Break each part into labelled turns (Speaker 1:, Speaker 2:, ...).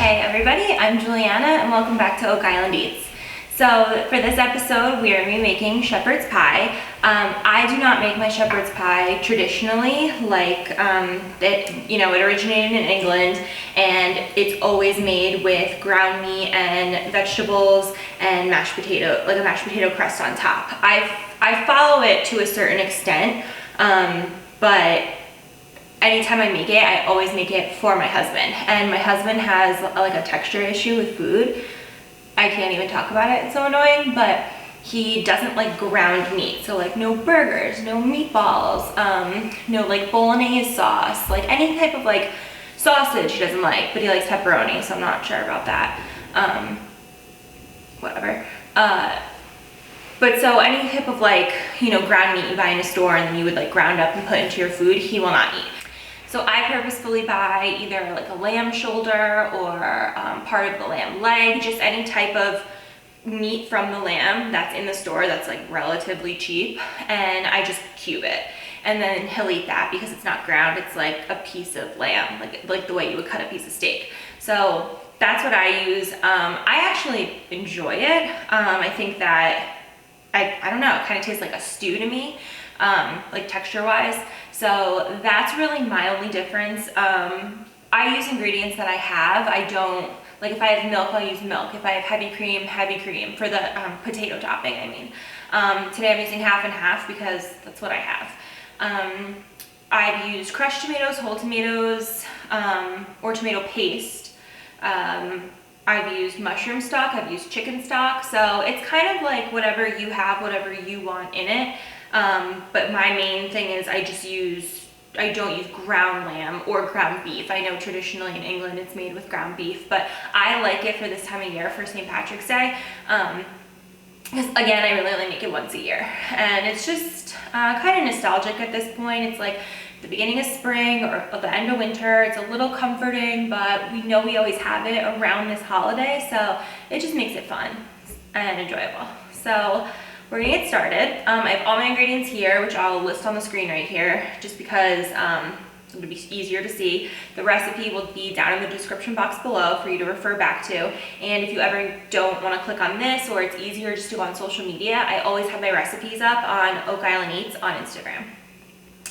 Speaker 1: Hey everybody, I'm Juliana and welcome back to Oak Island Eats. So for this episode, we are making shepherd's pie. I do not make my shepherd's pie traditionally, like it originated in England, and it's always made with ground meat and vegetables and mashed potato, like a mashed potato crust on top. I follow it to a certain extent, but anytime I make it, I always make it for my husband. And my husband has like a texture issue with food. I can't even talk about it, it's so annoying, but he doesn't like ground meat. So like no burgers, no meatballs, no like bolognese sauce, like any type of like sausage he doesn't like, but he likes pepperoni, so I'm not sure about that. Whatever. But so any type of like, ground meat you buy in a store and then you would like ground up and put into your food, he will not eat. So I purposefully buy either like a lamb shoulder or part of the lamb leg, just any type of meat from the lamb that's in the store that's like relatively cheap, and I just cube it. And then he'll eat that because it's not ground, it's like a piece of lamb, like the way you would cut a piece of steak. So that's what I use. I actually enjoy it. I think that, I don't know, it kind of tastes like a stew to me, like texture wise. So that's really my only difference. I use ingredients that I have. I don't, like if I have milk, I'll use milk. If I have heavy cream for the potato topping, I mean. Today I'm using half and half because that's what I have. I've used crushed tomatoes, whole tomatoes, or tomato paste. I've used mushroom stock, I've used chicken stock. So it's kind of like whatever you have, whatever you want in it. But my main thing is I don't use ground lamb or ground beef. I know traditionally in England it's made with ground beef, but I like it for this time of year for St. Patrick's Day. Because again, I really only make it once a year. And it's just kind of nostalgic at this point. It's like the beginning of spring or the end of winter. It's a little comforting, but we know we always have it around this holiday, so it just makes it fun and enjoyable. So we're gonna get started. I have all my ingredients here, which I'll list on the screen right here, just because it'll be easier to see. The recipe will be down in the description box below for you to refer back to. And if you ever don't wanna click on this, or it's easier just to go on social media, I always have my recipes up on Oak Island Eats on Instagram.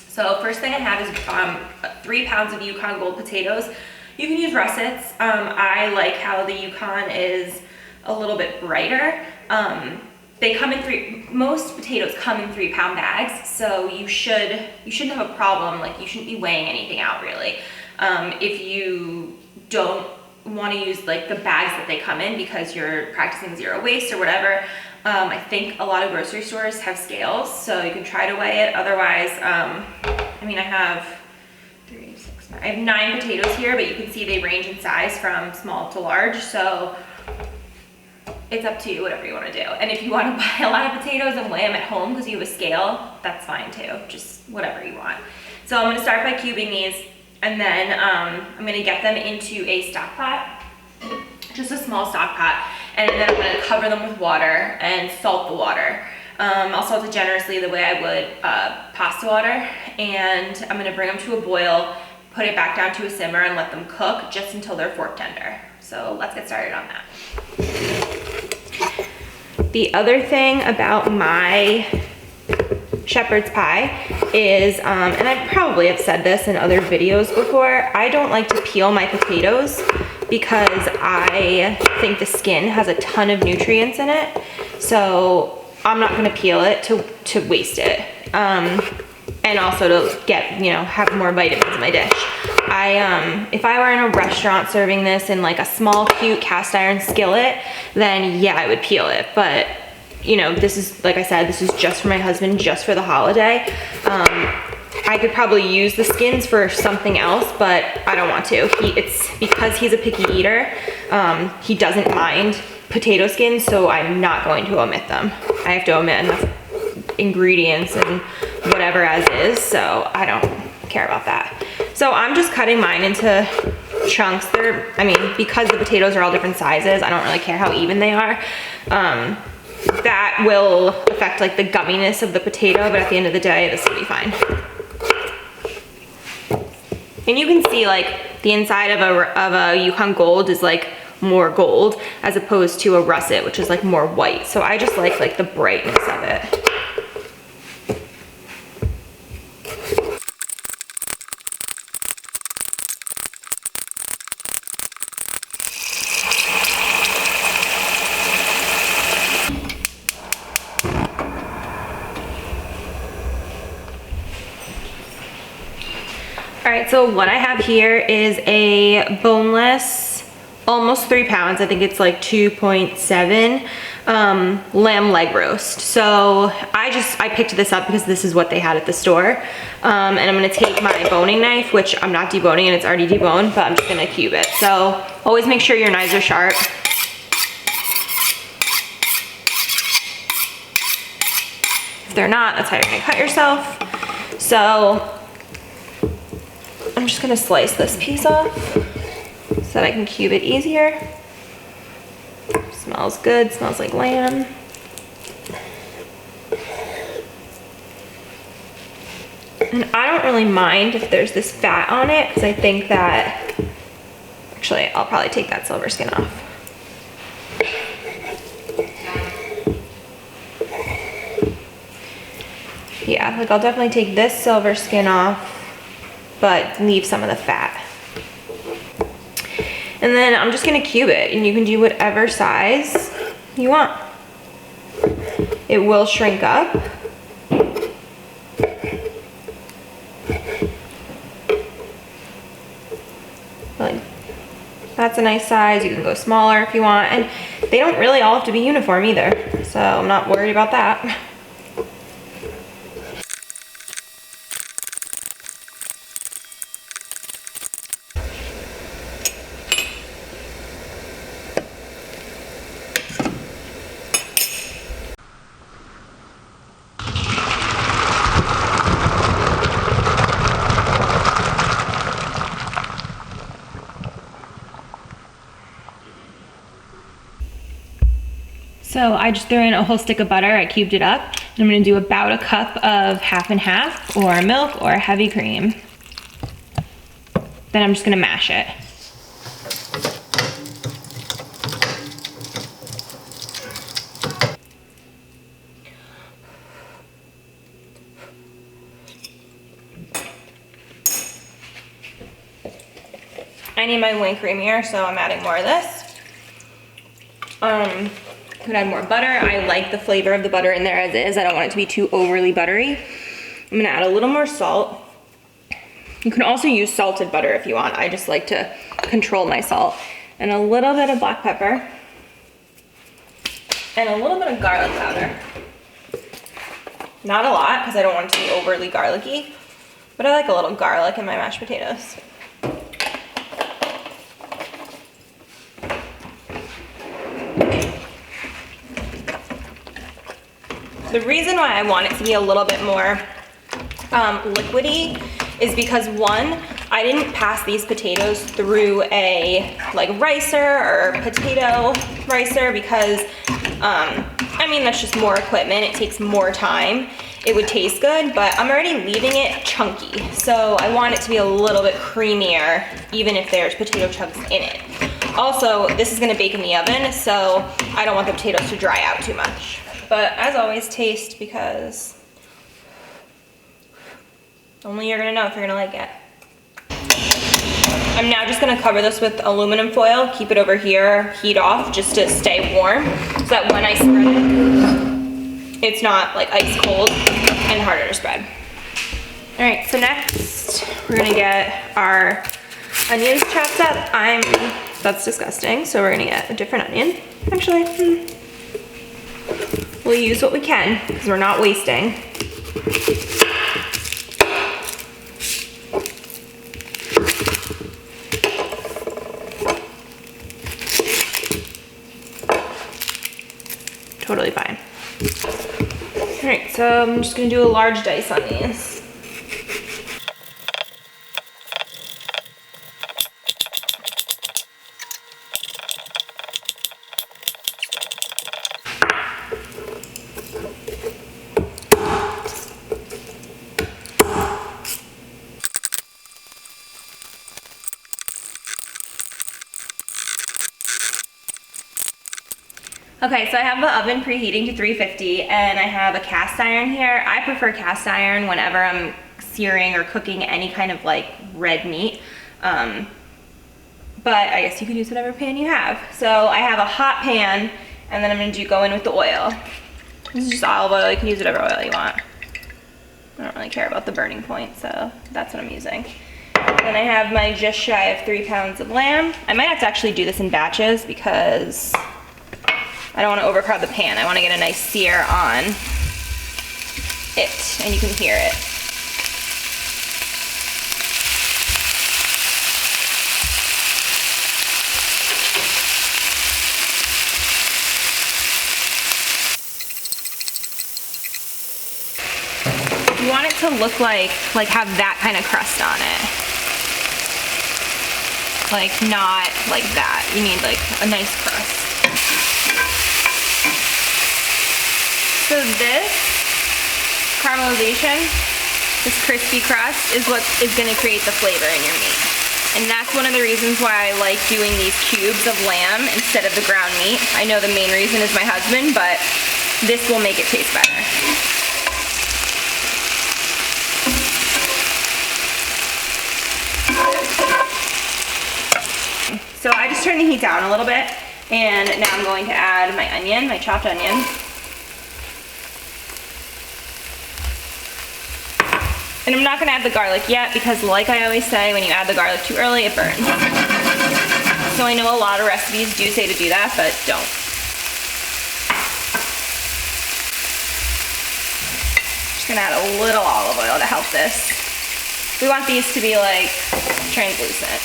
Speaker 1: So first thing I have is 3 pounds of Yukon Gold potatoes. You can use russets. I like how the Yukon is a little bit brighter. They come in most potatoes come in 3-pound bags, so you shouldn't have a problem. Like, you shouldn't be weighing anything out really. If you don't want to use like the bags that they come in because you're practicing zero waste or whatever, I think a lot of grocery stores have scales, so you can try to weigh it. Otherwise, I mean, I have 3, 6, 9. I have 9 potatoes here, but you can see they range in size from small to large, so it's up to you, whatever you want to do. And if you want to buy a lot of potatoes and weigh them at home because you have a scale, that's fine too, just whatever you want. So I'm going to start by cubing these, and then I'm going to get them into a stock pot, just a small stock pot, and then I'm going to cover them with water and salt the water. I'll salt it generously the way I would pasta water, and I'm going to bring them to a boil, put it back down to a simmer, and let them cook just until they're fork tender. So let's get started on that. The other thing about my shepherd's pie is, and I probably have said this in other videos before, I don't like to peel my potatoes because I think the skin has a ton of nutrients in it. So I'm not gonna peel it to waste it. And also to get, have more vitamins in my dish. If I were in a restaurant serving this in like a small, cute cast iron skillet, then yeah, I would peel it. But, this is, like I said, this is just for my husband, just for the holiday. I could probably use the skins for something else, but I don't want to. It's because he's a picky eater, he doesn't mind potato skins, so I'm not going to omit them. I have to omit enough ingredients and whatever as is, so I don't care about that. So I'm just cutting mine into chunks. Because the potatoes are all different sizes, I don't really care how even they are. That will affect like the gumminess of the potato, but at the end of the day, this will be fine. And you can see like the inside of a Yukon Gold is like more gold as opposed to a russet, which is like more white. So I just like the brightness of it. All right, so what I have here is a boneless, almost 3 pounds. I think it's like 2.7 lamb leg roast. So I picked this up because this is what they had at the store. And I'm gonna take my boning knife, which I'm not deboning and it's already deboned, but I'm just gonna cube it. So always make sure your knives are sharp. If they're not, that's how you're gonna cut yourself. So I'm just gonna slice this piece off so that I can cube it easier. Smells good, smells like lamb. And I don't really mind if there's this fat on it because I think that, actually I'll probably take that silver skin off. Yeah, like I'll definitely take this silver skin off, but leave some of the fat. And then I'm just gonna cube it, and you can do whatever size you want. It will shrink up. Like, that's a nice size. You can go smaller if you want, and they don't really all have to be uniform either, so I'm not worried about that. So I just threw in a whole stick of butter, I cubed it up, and I'm gonna do about a cup of half and half, or milk, or heavy cream. Then I'm just gonna mash it. I need my wing creamier, so I'm adding more of this. Could add more butter. I like the flavor of the butter in there as is. I don't want it to be too overly buttery. I'm gonna add a little more salt. You can also use salted butter if you want. I just like to control my salt. And a little bit of black pepper. And a little bit of garlic powder. Not a lot, because I don't want it to be overly garlicky, but I like a little garlic in my mashed potatoes. The reason why I want it to be a little bit more liquidy is because, one, I didn't pass these potatoes through a like ricer or potato ricer because, I mean, that's just more equipment. It takes more time. It would taste good, but I'm already leaving it chunky. So I want it to be a little bit creamier, even if there's potato chunks in it. Also, this is gonna bake in the oven, so I don't want the potatoes to dry out too much. But as always, taste, because only you're gonna know if you're gonna like it. I'm now just gonna cover this with aluminum foil, keep it over here, heat off, just to stay warm, so that when I spread it, it's not like ice cold and harder to spread. All right, so next we're gonna get our onions chopped up. That's disgusting, so we're gonna get a different onion. Actually, we'll use what we can, because we're not wasting. Totally fine. All right, so I'm just gonna do a large dice on these. Okay, so I have the oven preheating to 350 and I have a cast iron here. I prefer cast iron whenever I'm searing or cooking any kind of like red meat. But I guess you can use whatever pan you have. So I have a hot pan and then I'm gonna go in with the oil. This is just olive oil, you can use whatever oil you want. I don't really care about the burning point, so that's what I'm using. Then I have my just shy of 3 pounds of lamb. I might have to actually do this in batches because I don't want to overcrowd the pan. I want to get a nice sear on it, and you can hear it. You want it to look like have that kind of crust on it. Like not like that. You need like a nice crust. So this caramelization, this crispy crust, is what is going to create the flavor in your meat. And that's one of the reasons why I like doing these cubes of lamb instead of the ground meat. I know the main reason is my husband, but this will make it taste better. So I just turned the heat down a little bit, and now I'm going to add my onion, my chopped onion. And I'm not gonna add the garlic yet because like I always say, when you add the garlic too early, it burns. So I know a lot of recipes do say to do that, but don't. Just gonna add a little olive oil to help this. We want these to be like translucent.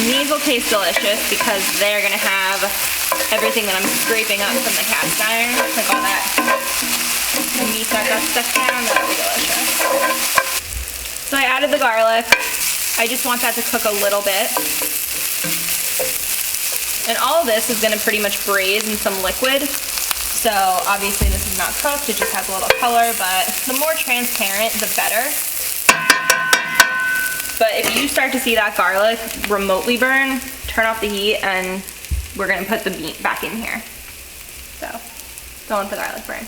Speaker 1: These will taste delicious because they're gonna have everything that I'm scraping up from the cast iron, like all that meat that got stuck down. That'll be delicious. So I added the garlic. I just want that to cook a little bit. And all of this is gonna pretty much braise in some liquid. So obviously this is not cooked, it just has a little color, but the more transparent, the better. But if you start to see that garlic remotely burn, turn off the heat and we're gonna put the meat back in here. So, don't let the garlic burn.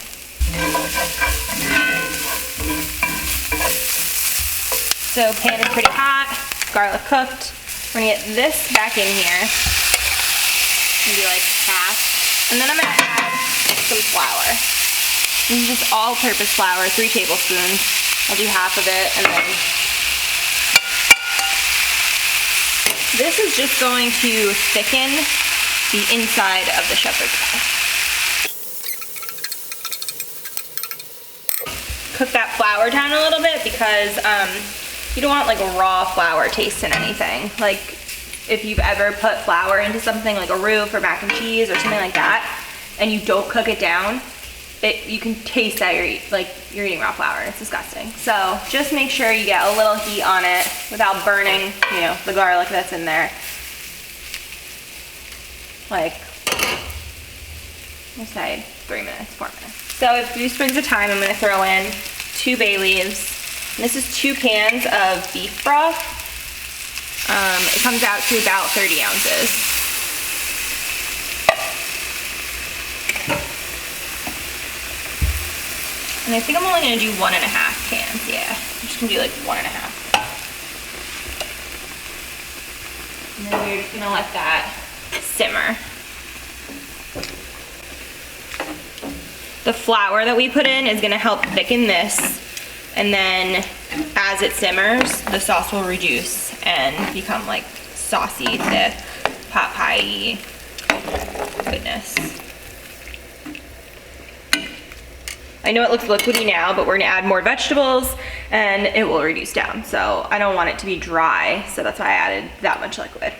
Speaker 1: So pan is pretty hot, garlic cooked. We're gonna get this back in here. Maybe like half. And then I'm gonna add some flour. This is just all-purpose flour, 3 tablespoons. I'll do half of it and then this is just going to thicken the inside of the shepherd's pie. Cook that flour down a little bit because you don't want like a raw flour taste in anything. Like if you've ever put flour into something like a roux or mac and cheese or something like that and you don't cook it down, you can taste that you're eating raw flour and it's disgusting. So just make sure you get a little heat on it without burning, you know, the garlic that's in there. Like, we'll say 3 minutes, 4 minutes. So a few sprigs of thyme I'm gonna throw in, 2 bay leaves. And this is 2 cans of beef broth. It comes out to about 30 ounces. And I think I'm only gonna do 1.5 cans, yeah. I'm just gonna do like 1.5. And then we're just gonna let that simmer. The flour that we put in is gonna help thicken this, and then as it simmers, the sauce will reduce and become like saucy, thick, pot pie-y goodness. I know it looks liquidy now, but we're gonna add more vegetables and it will reduce down. So I don't want it to be dry, so that's why I added that much liquid.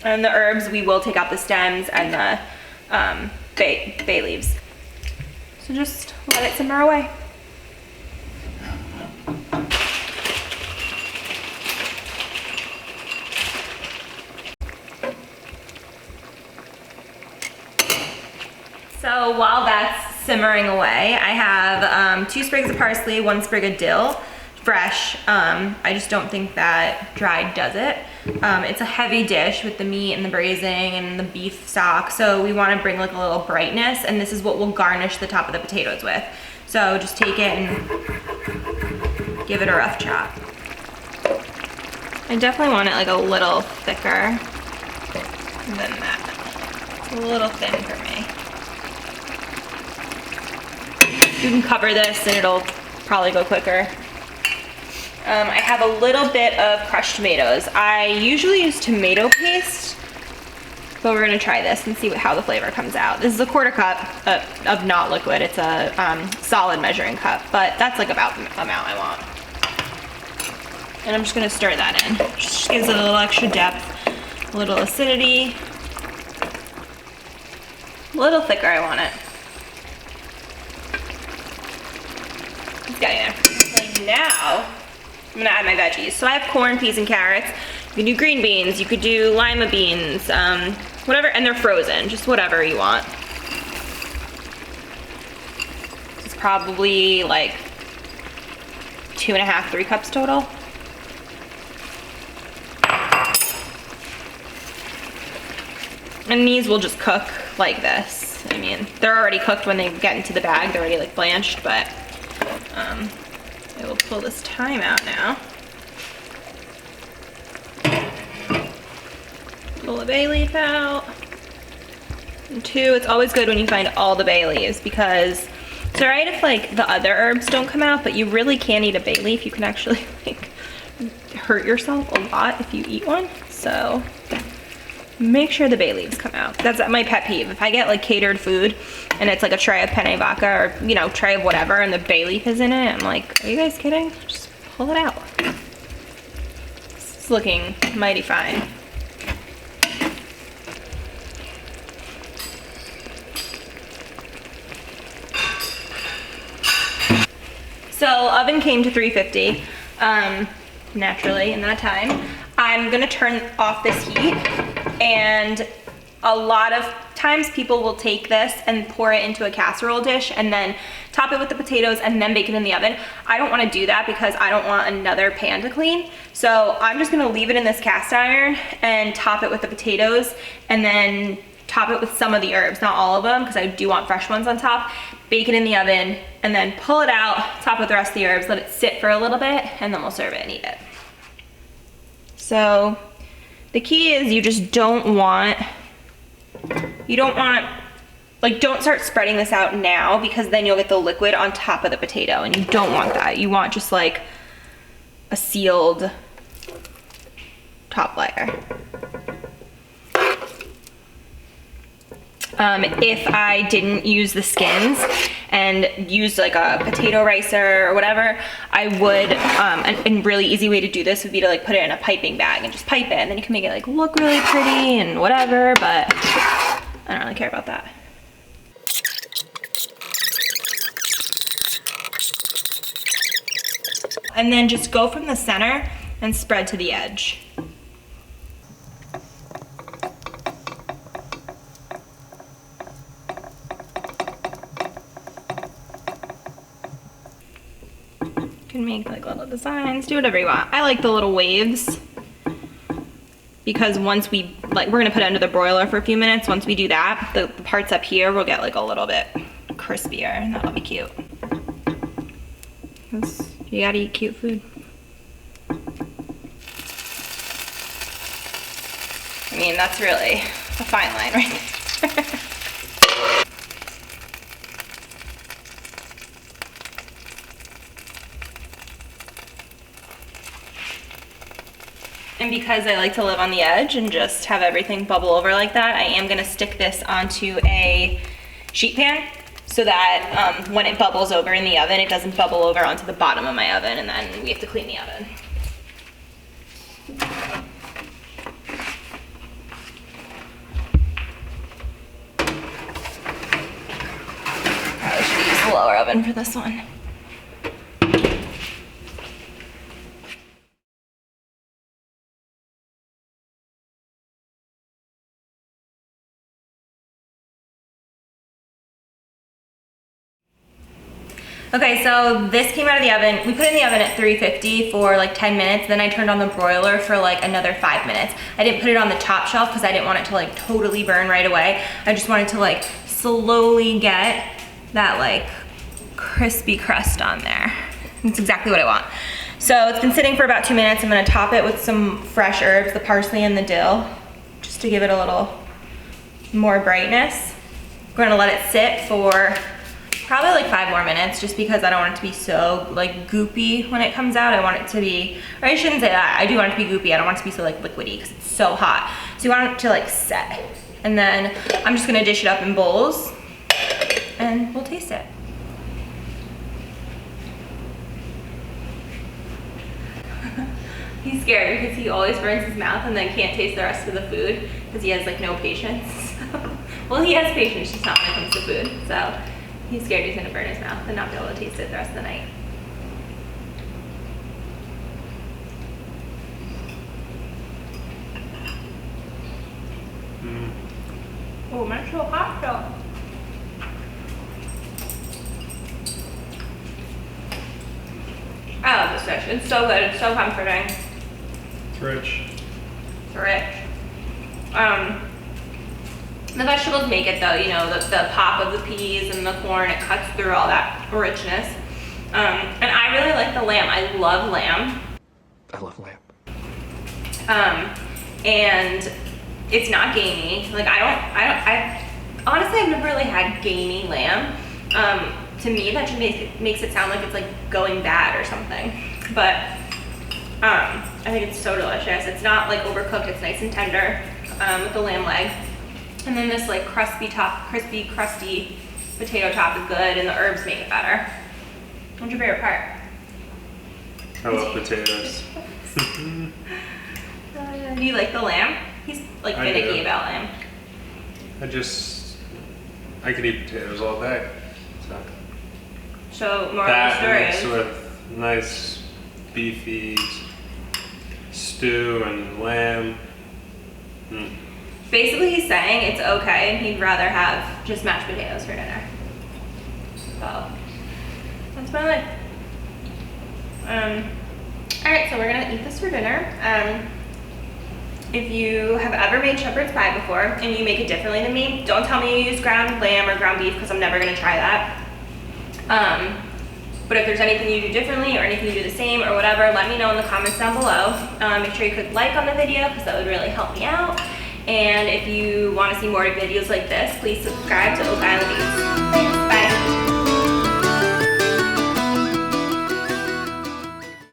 Speaker 1: And the herbs, we will take out the stems and the bay leaves. So just let it simmer away. So while that's simmering away, I have 2 sprigs of parsley, 1 sprig of dill, fresh. I just don't think that dried does it. It's a heavy dish with the meat and the braising and the beef stock, so we want to bring like a little brightness, and this is what we'll garnish the top of the potatoes with. So just take it and give it a rough chop. I definitely want it like a little thicker than that. It's a little thin for me. You can cover this and it'll probably go quicker. I have a little bit of crushed tomatoes. I usually use tomato paste, but we're gonna try this and see how the flavor comes out. This is a 1/4 cup of not liquid. It's a solid measuring cup, but that's like about the amount I want. And I'm just gonna stir that in. Just gives it a little extra depth, a little acidity. A little thicker, I want it. It's getting there. So now, I'm gonna add my veggies. So I have corn, peas, and carrots. You can do green beans, you could do lima beans, whatever, and they're frozen, just whatever you want. It's probably like 2.5, 3 cups total. And these will just cook like this. I mean, they're already cooked when they get into the bag. They're already like blanched, but I will pull this thyme out now. Pull the bay leaf out. And 2, it's always good when you find all the bay leaves, because it's all right if like the other herbs don't come out, but you really can't eat a bay leaf. You can actually like hurt yourself a lot if you eat one. So make sure the bay leaves come out. That's my pet peeve. If I get like catered food and it's like a tray of penne vodka or, you know, tray of whatever and the bay leaf is in it, I'm like, are you guys kidding? Just pull it out. It's looking mighty fine. So oven came to 350, naturally in that time. I'm gonna turn off this heat, and a lot of times people will take this and pour it into a casserole dish and then top it with the potatoes and then bake it in the oven. I don't wanna do that because I don't want another pan to clean. So I'm just gonna leave it in this cast iron and top it with the potatoes and then top it with some of the herbs, not all of them, because I do want fresh ones on top. Bake it in the oven and then pull it out, top it with the rest of the herbs, let it sit for a little bit, and then we'll serve it and eat it. So the key is you just don't want, like don't start spreading this out now, because then you'll get the liquid on top of the potato and you don't want that. You want just like a sealed top layer. If I didn't use the skins and used like a potato ricer or whatever, I would, a really easy way to do this would be to like put it in a piping bag and just pipe it, and then you can make it like look really pretty and whatever, but I don't really care about that. And then just go from the center and spread to the edge. You can make like little designs, do whatever you want. I like the little waves because once we, like, we're gonna put it under the broiler for a few minutes. Once we do that, the parts up here will get like a little bit crispier, and that'll be cute. You gotta eat cute food. I mean, that's really a fine line right there. And because I like to live on the edge and just have everything bubble over like that, I am gonna stick this onto a sheet pan so that when it bubbles over in the oven, it doesn't bubble over onto the bottom of my oven, and then we have to clean the oven. Probably should use the lower oven for this one. Okay, so this came out of the oven. We put it in the oven at 350 for like 10 minutes. Then I turned on the broiler for like another 5 minutes. I didn't put it on the top shelf because I didn't want it to like totally burn right away. I just wanted to like slowly get that like crispy crust on there. That's exactly what I want. So it's been sitting for about 2 minutes. I'm gonna top it with some fresh herbs, the parsley and the dill, just to give it a little more brightness. We're gonna let it sit for probably like 5 more minutes, just because I don't want it to be so like goopy when it comes out. I want it to be, or I shouldn't say that, I do want it to be goopy. I don't want it to be so like liquidy because it's so hot. So you want it to like set. And then I'm just gonna dish it up in bowls and we'll taste it. He's scared because he always burns his mouth and then can't taste the rest of the food because he has like no patience. Well, he has patience, just not when it comes to food. So he's scared he's gonna burn his mouth and not be able to taste it the rest of the night. Oh, mine's so hot though. I love this dish. It's so good. It's so comforting.
Speaker 2: It's rich.
Speaker 1: It's rich. The vegetables make it though, you know, the pop of the peas and the corn, it cuts through all that richness. And I really like the lamb. I love lamb.
Speaker 2: I love lamb.
Speaker 1: And it's not gamey. Like I honestly, I've never really had gamey lamb. To me, that just makes it sound like it's like going bad or something. But I think it's so delicious. It's not like overcooked. It's nice and tender with the lamb leg. And then this like crispy, crusty potato top is good, and the herbs make it better. What's your favorite part?
Speaker 2: I love potatoes.
Speaker 1: Do you like the lamb? He's like finicky about lamb.
Speaker 2: I could eat potatoes all day.
Speaker 1: So more of the story
Speaker 2: mixed
Speaker 1: is
Speaker 2: with nice beefy stew and lamb.
Speaker 1: basically he's saying it's okay. He'd rather have just mashed potatoes for dinner. So that's my life. All right, so we're gonna eat this for dinner. If you have ever made shepherd's pie before and you make it differently than me, don't tell me you use ground lamb or ground beef because I'm never gonna try that. But if there's anything you do differently or anything you do the same or whatever, let me know in the comments down below. Make sure you click like on the video because that would really help me out. And if you want to see more videos like this, please subscribe to Oak Island Eats.